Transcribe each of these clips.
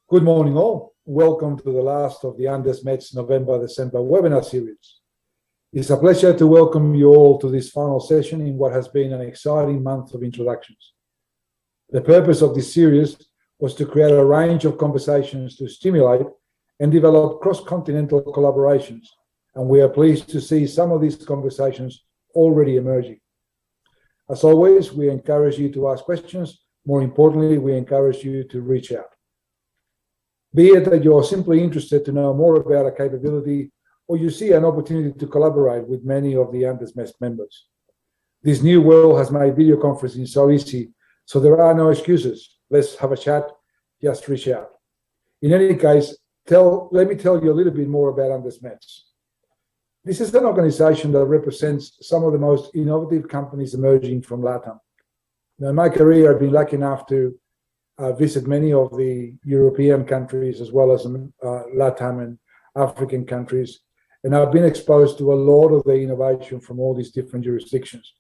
Good morning, all. Welcome to the last of the AndesMETS November-December webinar series. It's a pleasure to welcome you all to this final session in what has been an exciting month of introductions. The purpose of this series was to create a range of conversations to stimulate and develop cross-continental collaborations, and we are pleased to see some of these conversations already emerging. As always, we encourage you to ask questions. More importantly, we encourage you to reach out. Be it that you're simply interested to know more about a capability or you see an opportunity to collaborate with many of the AndesMETS members. This new world has made video conferencing so easy, so there are no excuses. Let's have a chat, just reach out. In any case, let me tell you a little bit more about AndesMETS. This is an organization that represents some of the most innovative companies emerging from LATAM. Now, in my career, I've been lucky enough to visit many of the European countries as well as LATAM and African countries. And I've been exposed to a lot of the innovation from all these different jurisdictions.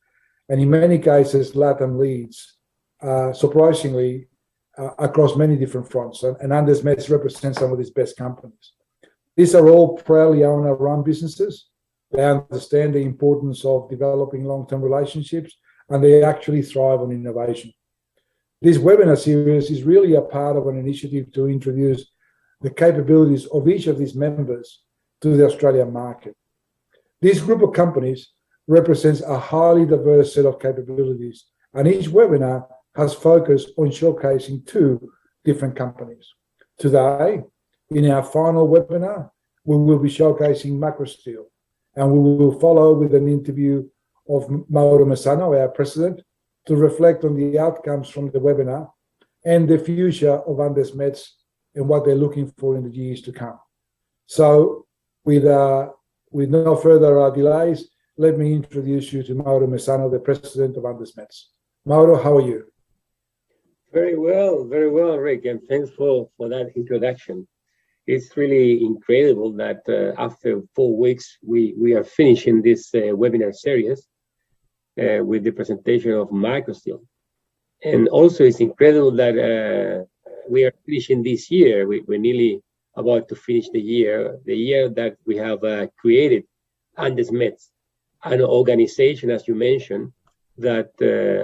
And in many cases, LATAM leads, surprisingly, across many different fronts. And AndesMETS represents some of these best companies. These are all proudly owner-run businesses. They understand the importance of developing long-term relationships, and they actually thrive on innovation. This webinar series is really a part of an initiative to introduce the capabilities of each of these members to the Australian market. This group of companies represents a highly diverse set of capabilities, and each webinar has focused on showcasing two different companies. Today, in our final webinar, we will be showcasing Macrosteel, and we will follow with an interview of Mauro Messano, our president, to reflect on the outcomes from the webinar and the future of AndesMETS and what they're looking for in the years to come. So with no further delays, let me introduce you to Mauro Messano, the president of AndesMETS. Mauro, how are you? Very well, Rick, and thanks for that introduction. It's really incredible that after 4 weeks, we are finishing this webinar series with the presentation of Macrosteel. And also it's incredible that we are finishing this year. We're nearly about to finish the year that we have created AndesMETS, an organization, as you mentioned, that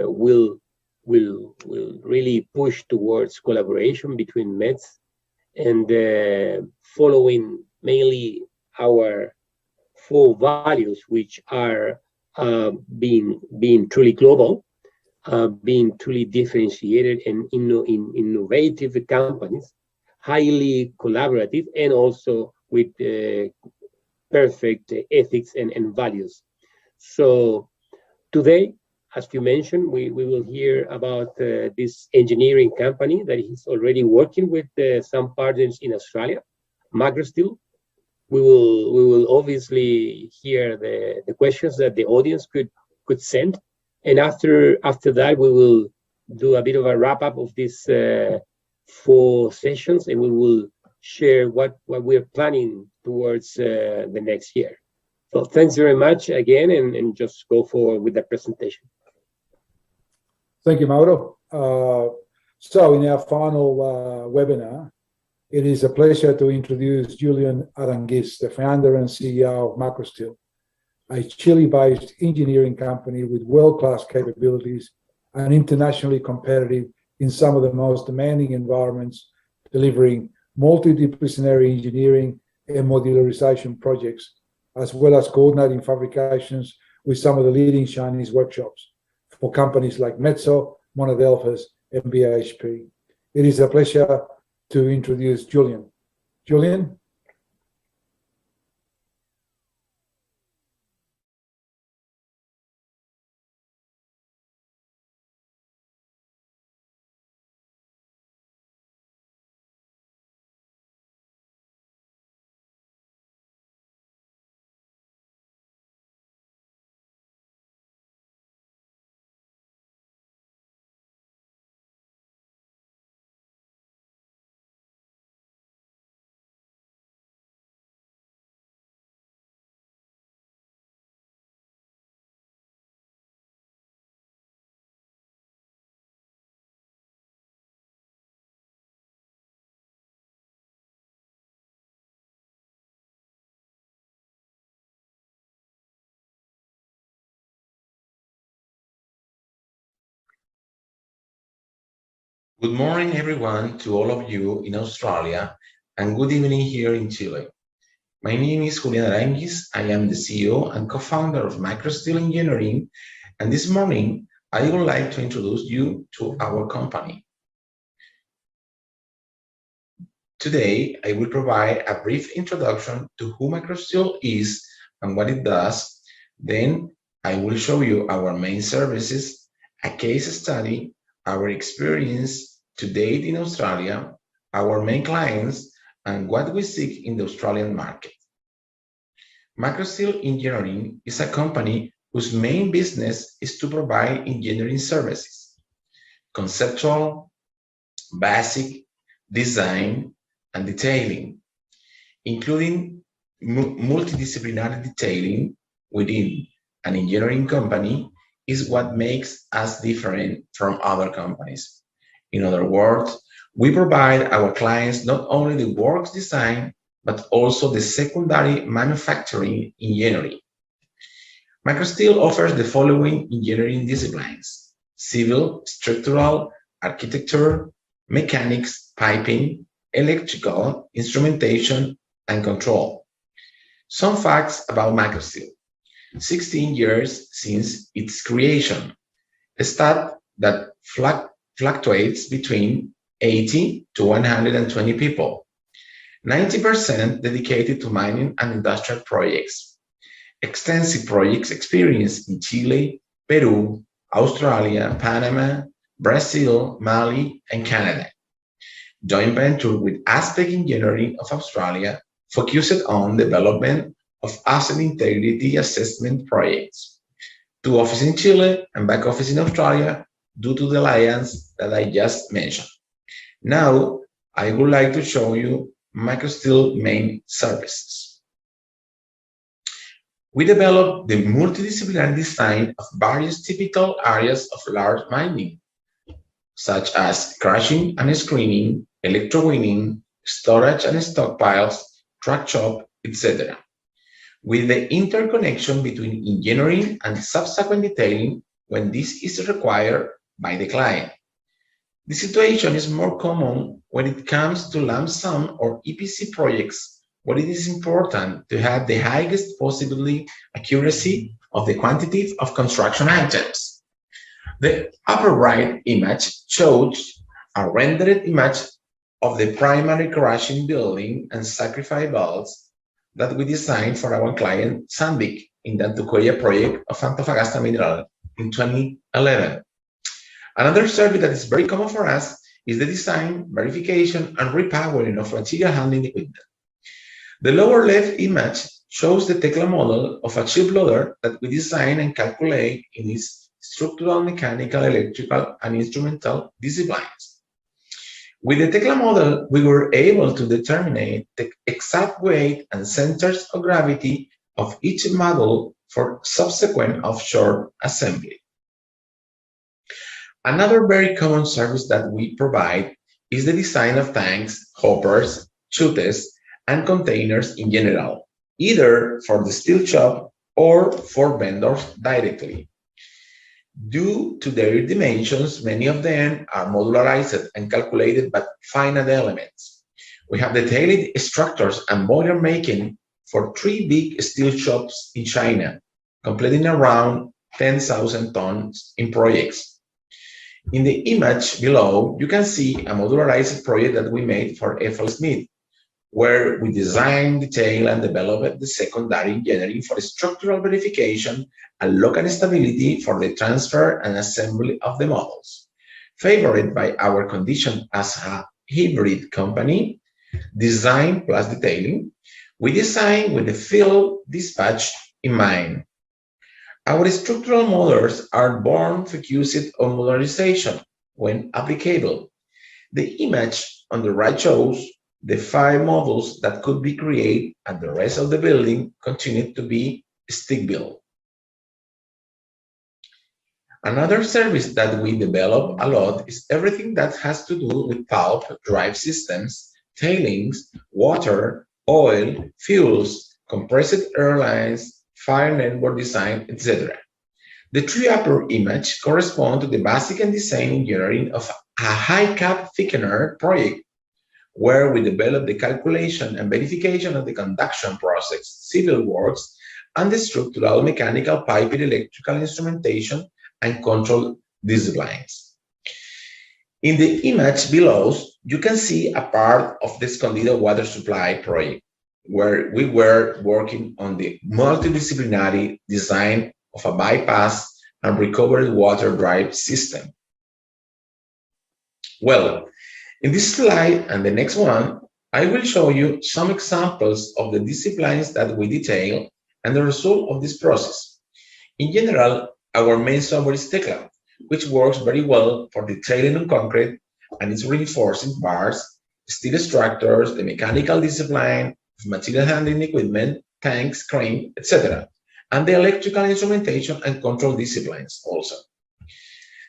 will really push towards collaboration between METS and following mainly our 4 values, which are being truly global, being truly differentiated and innovative companies, highly collaborative, and also with perfect ethics and values. So today, as you mentioned, we will hear about this engineering company that is already working with some partners in Australia, Macrosteel. We will obviously hear the questions that the audience could send, and after that we will do a bit of a wrap up of these 4 sessions, and we will share what we're planning towards the next year. So thanks very much again, and just go forward with the presentation. Thank you, Mauro. So in our final webinar, it is a pleasure to introduce Julian Aranguiz, the founder and CEO of Macrosteel, a Chile-based engineering company with world-class capabilities and internationally competitive in some of the most demanding environments, delivering multidisciplinary engineering and modularization projects, as well as coordinating fabrications with some of the leading Chinese workshops for companies like Metso, Monadelphous, and BHP. It is a pleasure to introduce Julian. Julian? Good morning, everyone, to all of you in Australia, and good evening here in Chile. My name is Julian Aranguis. I am the CEO and co-founder of Macrosteel Engineering, and this morning I would like to introduce you to our company. Today, I will provide a brief introduction to who Macrosteel is and what it does. Then I will show you our main services, a case study, our experience to date in Australia, our main clients, and what we seek in the Australian market. Macrosteel Engineering is a company whose main business is to provide engineering services, conceptual, basic, design, and detailing, including multidisciplinary detailing within an engineering company is what makes us different from other companies. In other words, we provide our clients not only the works design, but also the secondary manufacturing engineering. Macrosteel offers the following engineering disciplines: civil, structural, architecture, mechanics, piping, electrical, instrumentation, and control. Some facts about Macrosteel. 16 years since its creation, a stat that fluctuates between 80 to 120 people, 90% dedicated to mining and industrial projects, extensive projects experience in Chile, Peru, Australia, Panama, Brazil, Mali, and Canada. Joint venture with Aztec Engineering of Australia focused on development of asset integrity assessment projects. 2 offices in Chile and back office in Australia due to the alliance that I just mentioned. Now, I would like to show you Macrosteel main services. We developed the multidisciplinary design of various typical areas of large mining, such as crushing and screening, electrowinning, storage and stockpiles, truck shop, etc., with the interconnection between engineering and subsequent detailing when this is required by the client. The situation is more common when it comes to lump sum or EPC projects, where it is important to have the highest possible accuracy of the quantity of construction items. The upper right image shows a rendered image of the primary crushing building and sacrifice valves that we designed for our client Sandvik in the Antucoya project of Antofagasta Mineral in 2011. Another service that is very common for us is the design, verification, and repowering of material handling equipment. The lower left image shows the Tekla model of a chip loader that we design and calculate in its structural, mechanical, electrical, and instrumental disciplines. With the Tekla model, we were able to determine the exact weight and centers of gravity of each model for subsequent offshore assembly. Another very common service that we provide is the design of tanks, hoppers, chutes, and containers in general, either for the steel shop or for vendors directly. Due to their dimensions, many of them are modularized and calculated by finite elements. We have detailed structures and boiler making for 3 big steel shops in China, completing around 10,000 tons in projects. In the image below, you can see a modularized project that we made for FLSmith, where we design, detail, and develop the secondary engineering for structural verification and local stability for the transfer and assembly of the models. Favored by our condition as a hybrid company, design plus detailing, we design with the field dispatch in mind. Our structural models are born focused on modularization when applicable. The image on the right shows the 5 models that could be created and the rest of the building continued to be stick-built. Another service that we develop a lot is everything that has to do with pulp, drive systems, tailings, water, oil, fuels, compressed airlines, fire network design, etc. The 3 upper image correspond to the basic and design engineering of a high cap thickener project where we develop the calculation and verification of the conduction process, civil works, and the structural, mechanical, piping, electrical instrumentation, and control disciplines. In the image below, you can see a part of the Escondido water supply project, where we were working on the multidisciplinary design of a bypass and recovery water drive system. Well, in this slide and the next one, I will show you some examples of the disciplines that we detail and the result of this process. In general, our main software is Tecla, which works very well for detailing on concrete and its reinforcing bars, steel structures, the mechanical discipline, material handling equipment, tanks, crane, etc., and the electrical instrumentation and control disciplines also.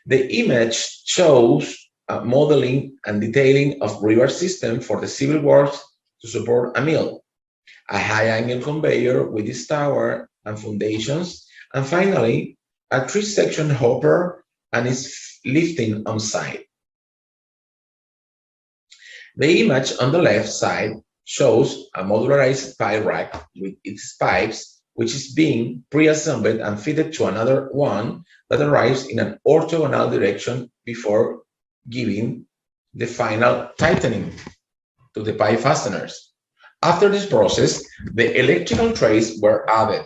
The image shows modeling and detailing of river system for the civil works to support a mill, a high-angle conveyor with its tower and foundations, and finally, a three-section hopper and its lifting on site. The image on the left side shows a modularized pipe rack with its pipes, which is being pre-assembled and fitted to another one that arrives in an orthogonal direction before giving the final tightening to the pipe fasteners. After this process, the electrical trays were added,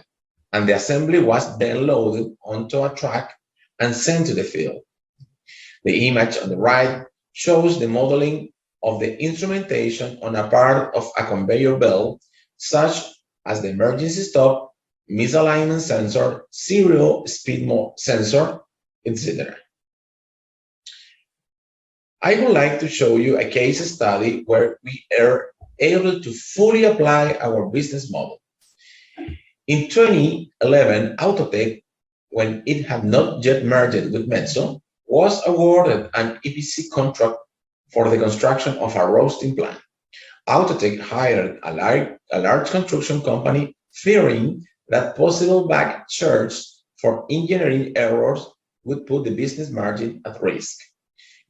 and the assembly was then loaded onto a truck and sent to the field. The image on the right shows the modeling of the instrumentation on a part of a conveyor belt, such as the emergency stop, misalignment sensor, serial speed sensor, etc. I would like to show you a case study where we are able to fully apply our business model. In 2011, Autotech, when it had not yet merged with Metso, was awarded an EPC contract for the construction of a roasting plant. Autotech hired a large construction company, fearing that possible back charge for engineering errors would put the business margin at risk.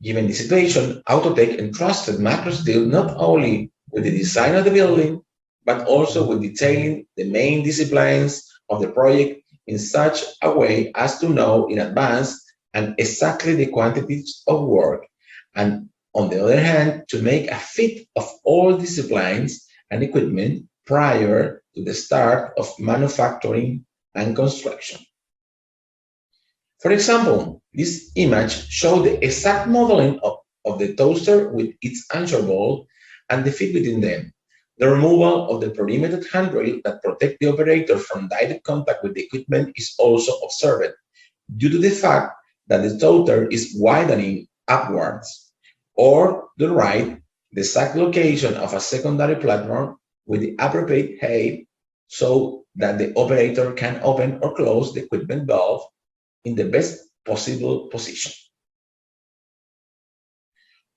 Given the situation, Autotech entrusted Macrosteel not only with the design of the building, but also with detailing the main disciplines of the project in such a way as to know in advance and exactly the quantities of work, and on the other hand, to make a fit of all disciplines and equipment prior to the start of manufacturing and construction. For example, this image shows the exact modeling of the toaster with its anchor bolt and the fit within them. The removal of the perimeter handrail that protect the operator from direct contact with the equipment is also observed, due to the fact that the toaster is widening upwards. Or the right, the exact location of a secondary platform with the appropriate height so that the operator can open or close the equipment valve in the best possible position.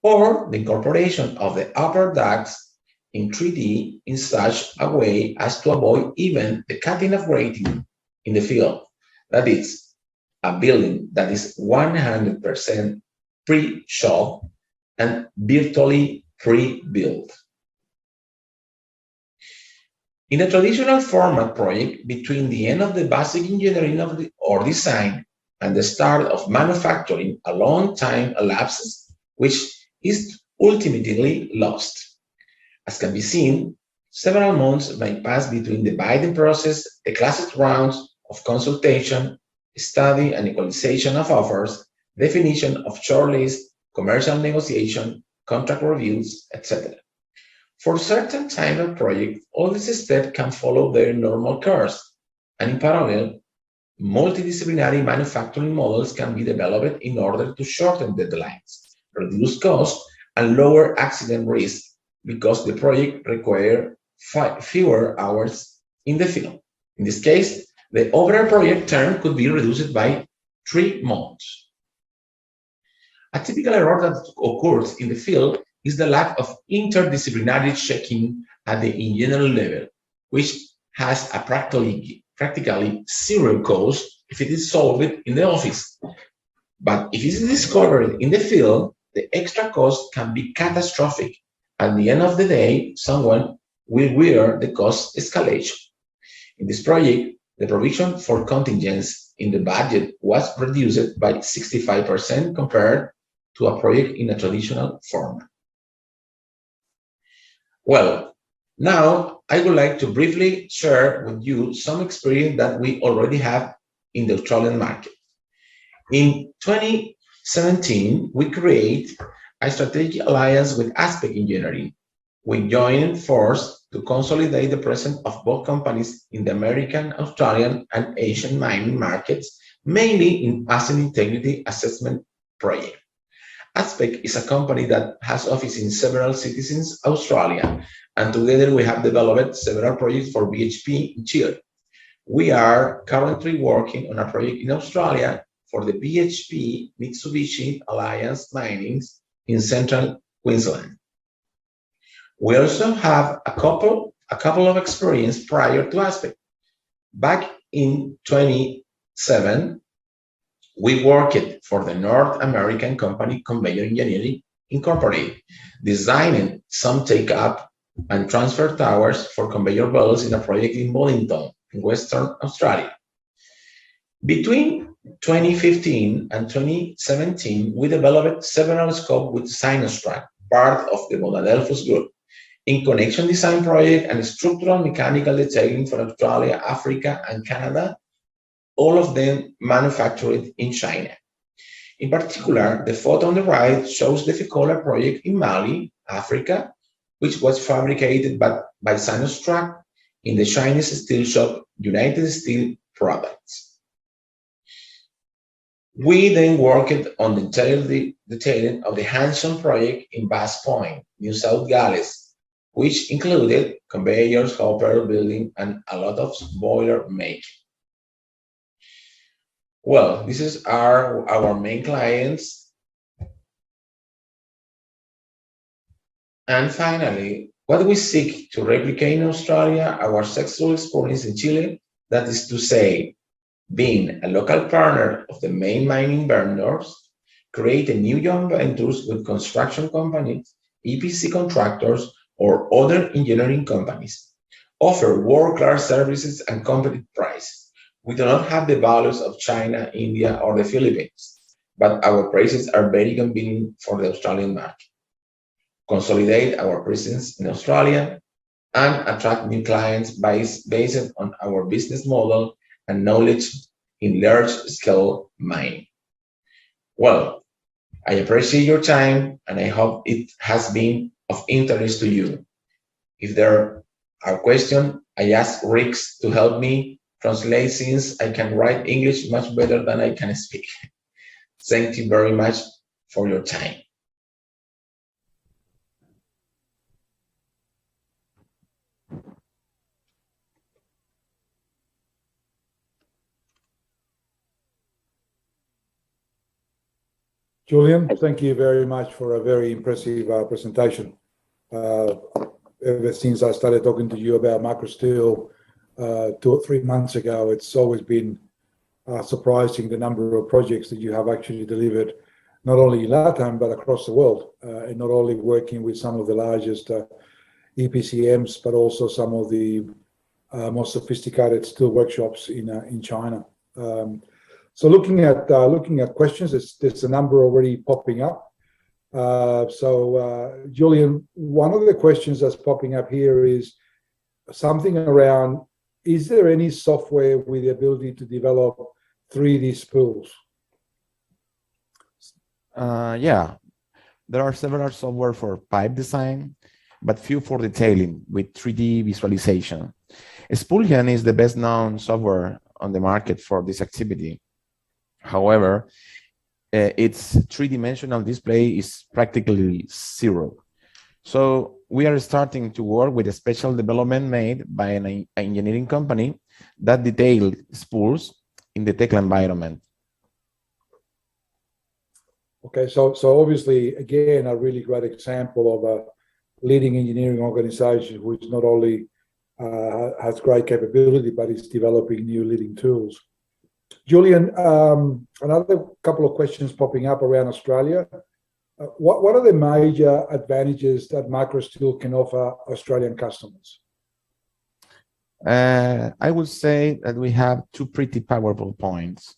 Or the incorporation of the upper ducts in 3D in such a way as to avoid even the cutting of grating in the field. That is, a building that is 100% pre-shot and virtually pre-built. In a traditional format project, between the end of the basic engineering or design and the start of manufacturing, a long time elapses, which is ultimately lost. As can be seen, several months may pass between the bidding process, the classic rounds of consultation, study and equalization of offers, definition of shortlist, commercial negotiation, contract reviews, etc. For certain type of project, all these steps can follow their normal course, and in parallel, multidisciplinary manufacturing models can be developed in order to shorten deadlines, reduce costs, and lower accident risk, because the project requires fewer hours in the field. In this case, the overall project term could be reduced by 3 months. A typical error that occurs in the field is the lack of interdisciplinary checking at the engineering level, which has a practically zero cost if it is solved in the office. But if it is discovered in the field, the extra cost can be catastrophic. At the end of the day, someone will wear the cost escalation. In this project, the provision for contingents in the budget was reduced by 65% compared to a project in a traditional format. Well, now I would like to briefly share with you some experience that we already have in the Australian market. In 2017, we create a strategic alliance with Aspect Engineering. We joined forces to consolidate the presence of both companies in the American, Australian, and Asian mining markets, mainly in asset integrity assessment projects. Aspect is a company that has offices in several cities in Australia, and together we have developed several projects for BHP in Chile. We are currently working on a project in Australia for the BHP Mitsubishi Alliance Minings in central Queensland. We also have a couple of experience prior to Aspect. Back in 2007, we worked for the North American company Conveyor Engineering Incorporated, designing some take-up and transfer towers for conveyor belts in a project in Wellington, in Western Australia. Between 2015 and 2017, we developed several scopes with Sinostrack, part of the Modadelphous Group, in connection design project and structural mechanical detailing for Australia, Africa, and Canada, all of them manufactured in China. In particular, the photo on the right shows the Fekola project in Mali, Africa, which was fabricated by Sinostrack in the Chinese steel shop United Steel Products. We then worked on the detailing of the Hanson project in Bass Point, New South Wales, which included conveyors, hopper building, and a lot of boiler making. Well, these are our main clients. And finally, what we seek to replicate in Australia, our successful experience in Chile, that is to say, being a local partner of the main mining vendors, create a new joint ventures with construction companies, EPC contractors, or other engineering companies, offer world-class services and competitive prices. We do not have the values of China, India, or the Philippines, but our prices are very convenient for the Australian market. Consolidate our presence in Australia and attract new clients based on our business model and knowledge in large-scale mining. Well, I appreciate your time, and I hope it has been of interest to you. If there are questions, I ask Rick to help me translate since I can write English much better than I can speak. Thank you very much for your time. Julian, thank you very much for a very impressive presentation. Ever since I started talking to you about Macrosteel 2 or 3 months ago, it's always been surprising the number of projects that you have actually delivered, not only in LATAM, but across the world, and not only working with some of the largest EPCMs, but also some of the most sophisticated steel workshops in China. So looking at questions, there's a number already popping up. Julian, one of the questions that's popping up here is something around, is there any software with the ability to develop 3D spools? Yeah, there are several software for pipe design, but few for detailing with 3D visualization. Spoolian is the best known software on the market for this activity. However, its three-dimensional display is practically zero. So we are starting to work with a special development made by an engineering company that details spools in the Tekla environment. Okay, so obviously, again, a really great example of a leading engineering organization which not only has great capability, but is developing new leading tools. Julian, another couple of questions popping up around Australia. What are the major advantages that Macrosteel can offer Australian customers? I would say that we have two pretty powerful points.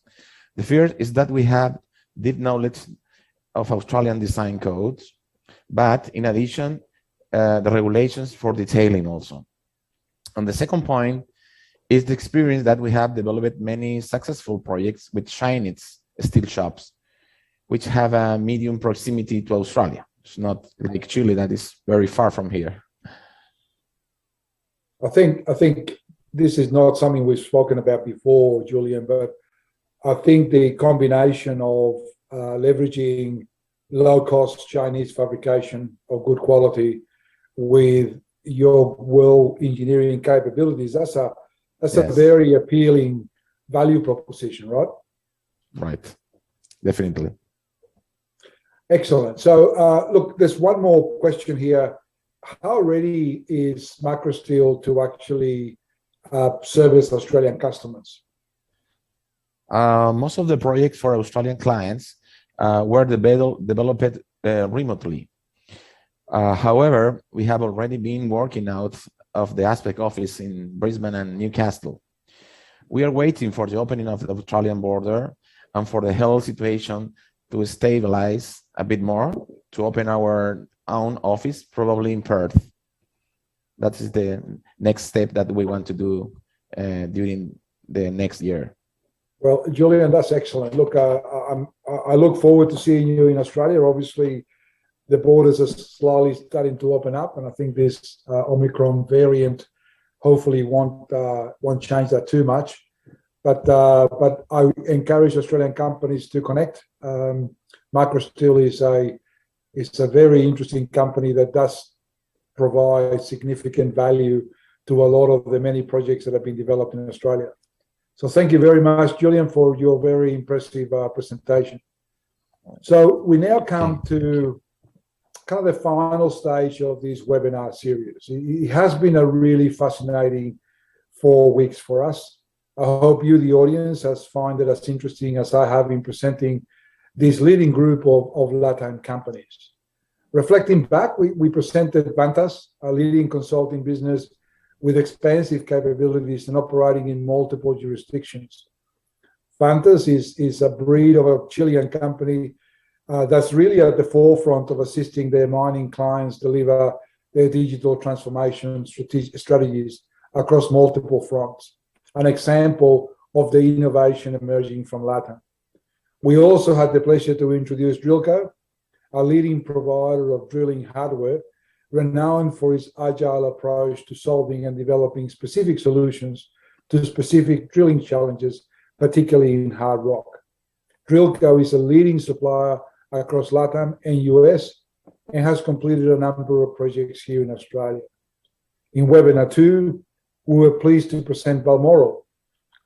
The first is that we have deep knowledge of Australian design codes, but in addition, the regulations for detailing also. And the second point is the experience that we have developed many successful projects with Chinese steel shops, which have a medium proximity to Australia. It's not like Chile that is very far from here. I think this is not something we've spoken about before, Julian, but I think the combination of leveraging low-cost Chinese fabrication of good quality with your world engineering capabilities, that's a very appealing value proposition, right? Right, definitely. Excellent. So look, there's one more question here. How ready is Macrosteel to actually service Australian customers? Most of the projects for Australian clients were developed remotely. However, we have already been working out of the Aspect office in Brisbane and Newcastle. We are waiting for the opening of the Australian border and for the health situation to stabilize a bit more to open our own office, probably in Perth. That is the next step that we want to do during the next year. Well, Julian, that's excellent. Look, I look forward to seeing you in Australia. Obviously, the borders are slowly starting to open up, and I think this Omicron variant hopefully won't change that too much. But I encourage Australian companies to connect. Macrosteel is a very interesting company that does provide significant value to a lot of the many projects that have been developed in Australia. So thank you very much, Julian, for your very impressive presentation. So we now come to kind of the final stage of this webinar series. It has been a really fascinating 4 weeks for us. I hope you, the audience, has found it as interesting as I have in presenting this leading group of Latin companies. Reflecting back, we presented Vantas, a leading consulting business with expansive capabilities and operating in multiple jurisdictions. Vantas is a breed of a Chilean company that's really at the forefront of assisting their mining clients deliver their digital transformation strategies across multiple fronts, an example of the innovation emerging from Latin. We also had the pleasure to introduce Drillco, a leading provider of drilling hardware, renowned for its agile approach to solving and developing specific solutions to specific drilling challenges, particularly in hard rock. Drillco is a leading supplier across LATAM and US and has completed a number of projects here in Australia. In webinar 2, we were pleased to present Balmoral.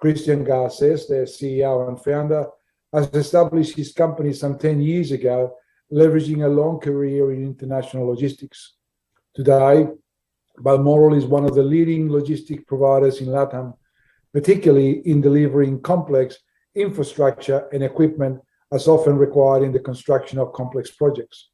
Christian Garces, their CEO and founder, has established his company some 10 years ago, leveraging a long career in international logistics. Today, Balmoral is one of the leading logistic providers in LATAM, particularly in delivering complex infrastructure and equipment as often required in the construction of complex projects.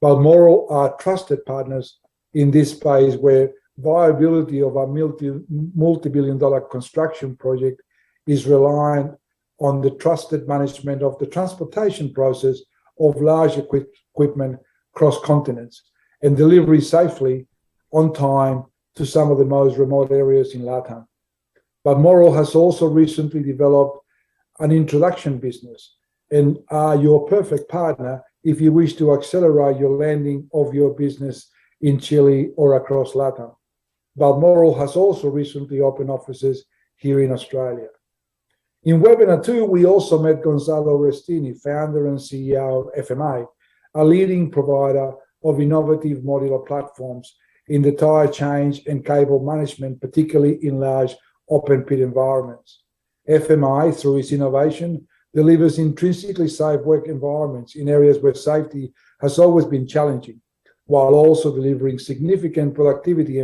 Balmoral are trusted partners in this space where viability of a multi-billion-dollar construction project is reliant on the trusted management of the transportation process of large equipment across continents and delivery safely on time to some of the most remote areas in LATAM. Balmoral has also recently developed an introduction business and are your perfect partner if you wish to accelerate your landing of your business in Chile or across LATAM. Balmoral has also recently opened offices here in Australia. In webinar 2, we also met Gonzalo Restini, founder and CEO of FMA, a leading provider of innovative modular platforms in the tire change and cable management, particularly in large open pit environments. FMI, through its innovation, delivers intrinsically safe work environments in areas where safety has always been challenging, while also delivering significant productivity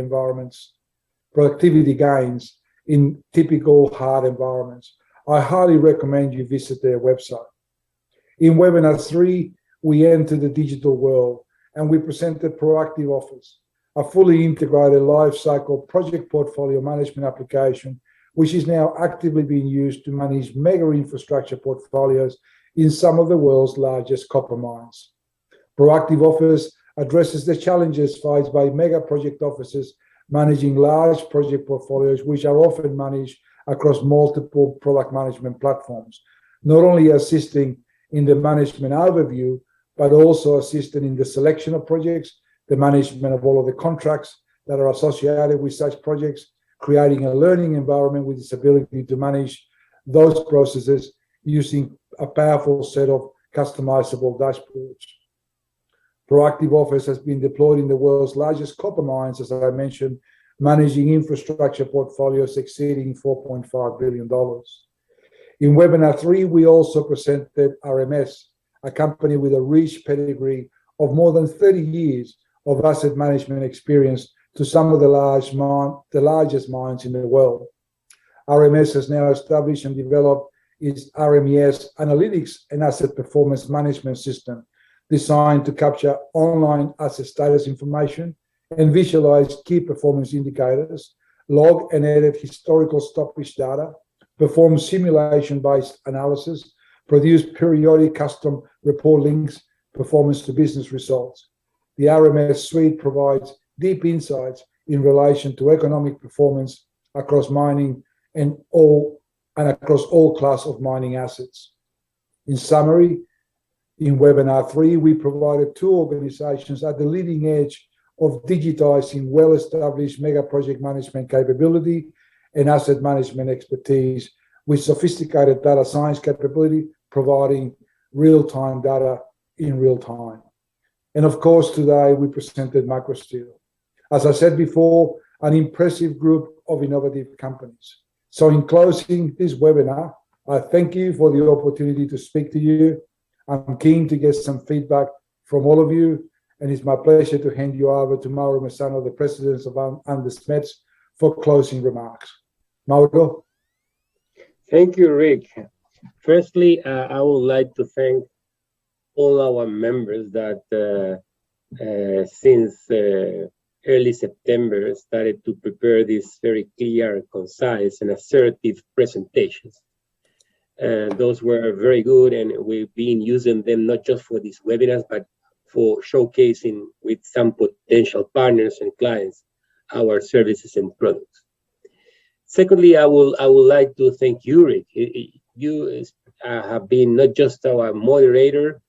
gains in typical hard environments. I highly recommend you visit their website. In webinar 3, we enter the digital world, and we presented Proactive Office, a fully integrated life cycle project portfolio management application, which is now actively being used to manage mega infrastructure portfolios in some of the world's largest copper mines. Proactive Office addresses the challenges faced by mega project offices managing large project portfolios, which are often managed across multiple product management platforms, not only assisting in the management overview, but also assisting in the selection of projects, the management of all of the contracts that are associated with such projects, creating a learning environment with its ability to manage those processes using a powerful set of customizable dashboards. Proactive Office has been deployed in the world's largest copper mines, as I mentioned, managing infrastructure portfolios exceeding $4.5 billion. In webinar 3, we also presented RMS, a company with a rich pedigree of more than 30 years of asset management experience to some of the largest mines in the world. RMS has now established and developed its RMES analytics and asset performance management system, designed to capture online asset status information and visualize key performance indicators, log and edit historical stoppage data, perform simulation-based analysis, produce periodic custom report links, performance to business results. The RMS suite provides deep insights in relation to economic performance across mining and across all class of mining assets. In summary, in webinar 3, we provided 2 organizations at the leading edge of digitizing well-established mega project management capability and asset management expertise with sophisticated data science capability, providing real-time data in real time. And of course, today we presented Macrosteel. As I said before, an impressive group of innovative companies. So in closing this webinar, I thank you for the opportunity to speak to you. I'm keen to get some feedback from all of you, and it's my pleasure to hand you over to Mauro Messano, the President of AndesMETS, for closing remarks. Mauro? Thank you, Rick. Firstly, I would like to thank all our members that since early September started to prepare these very clear, concise, and assertive presentations. Those were very good, and we've been using them not just for these webinars, but for showcasing with some potential partners and clients our services and products. Secondly, I would like to thank you, Rick. You have been not just our moderator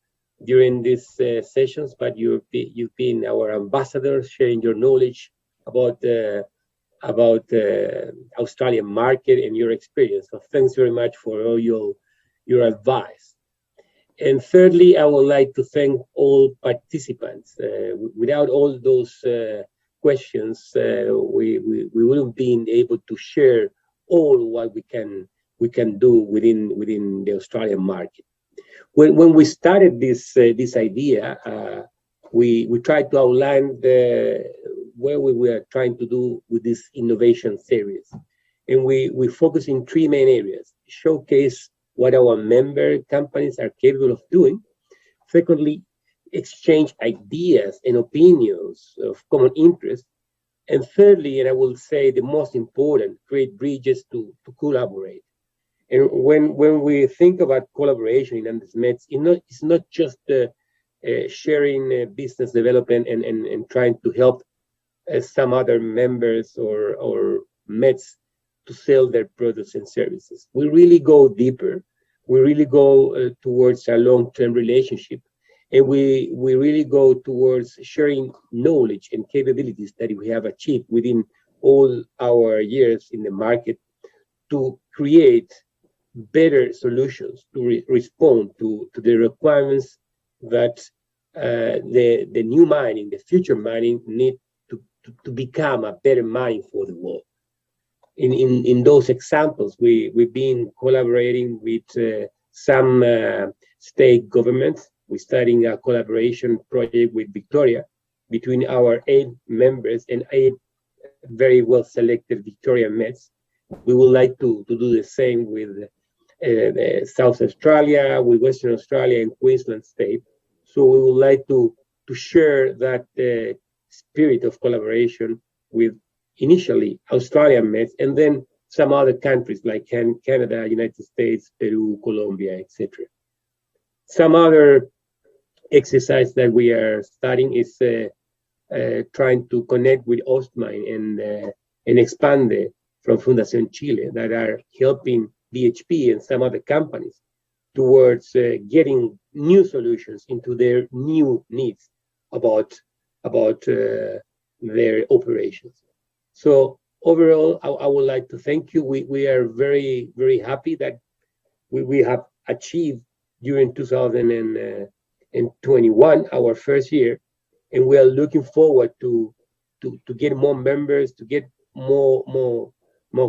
during these sessions, but you've been our ambassador, sharing your knowledge about the Australian market and your experience. So thanks very much for all your advice. And thirdly, I would like to thank all participants. Without all those questions, we wouldn't be able to share all what we can do within the Australian market. When we started this idea, we tried to outline where we were trying to do with this innovation series, and we focus in 3 main areas: showcase what our member companies are capable of doing. Secondly, exchange ideas and opinions of common interest. And thirdly, and I will say the most important, create bridges to collaborate. And when we think about collaboration in AndesMETS, it's not just sharing business development and trying to help some other members or METS to sell their products and services. We really go deeper. We really go towards a long-term relationship. And we really go towards sharing knowledge and capabilities that we have achieved within all our years in the market to create better solutions to respond to the requirements that the new mining, the future mining, need to become a better mining for the world. In those examples, we've been collaborating with some state governments. We're starting a collaboration project with Victoria between our 8 members and 8 very well selected Victorian METS. We would like to do the same with South Australia, with Western Australia and Queensland State. So we would like to share that spirit of collaboration with initially Australian METS and then some other countries like Canada, United States, Peru, Colombia, etc. Some other exercise that we are studying is trying to connect with Ostmine and Expande from Fundación Chile that are helping DHP and some other companies towards getting new solutions into their new needs about their operations. So overall, I would like to thank you. We are very, very happy that we have achieved during 2021, our first year, and we are looking forward to get more members, to get more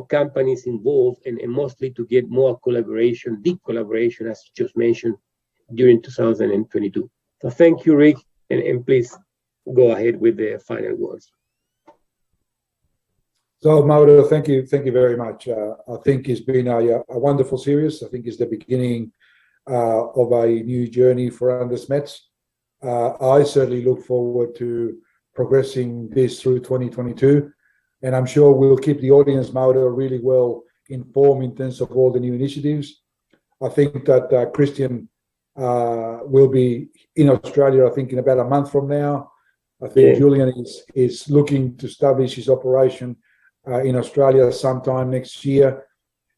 companies involved, and mostly to get more collaboration, deep collaboration, as you just mentioned, during 2022. So thank you, Rick, and please go ahead with the final words. So, Mauro, thank you very much. I think it's been a wonderful series. I think it's the beginning of a new journey for AndesMETS. I certainly look forward to progressing this through 2022, and I'm sure we'll keep the audience, Mauro, really well informed in terms of all the new initiatives. I think that Christian will be in Australia, I think, in about a month from now. I think Julian is looking to establish his operation in Australia sometime next year.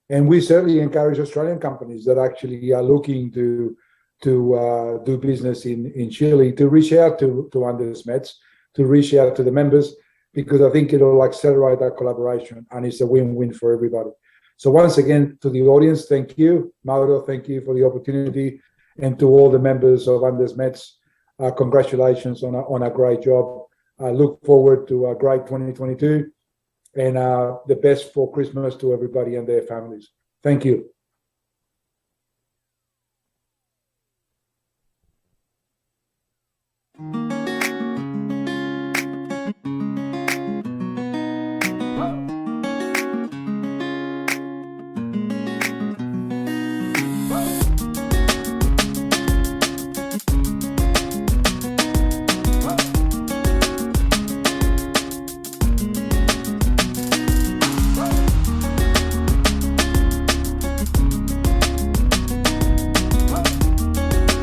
And we certainly encourage Australian companies that actually are looking to do business in Chile to reach out to AndesMETS, to reach out to the members, because I think it'll accelerate that collaboration and it's a win-win for everybody. So once again, to the audience, thank you. Mauro, thank you for the opportunity. And to all the members of AndesMETS, congratulations on a great job. I look forward to a great 2022 and the best for Christmas to everybody and their families. Thank you.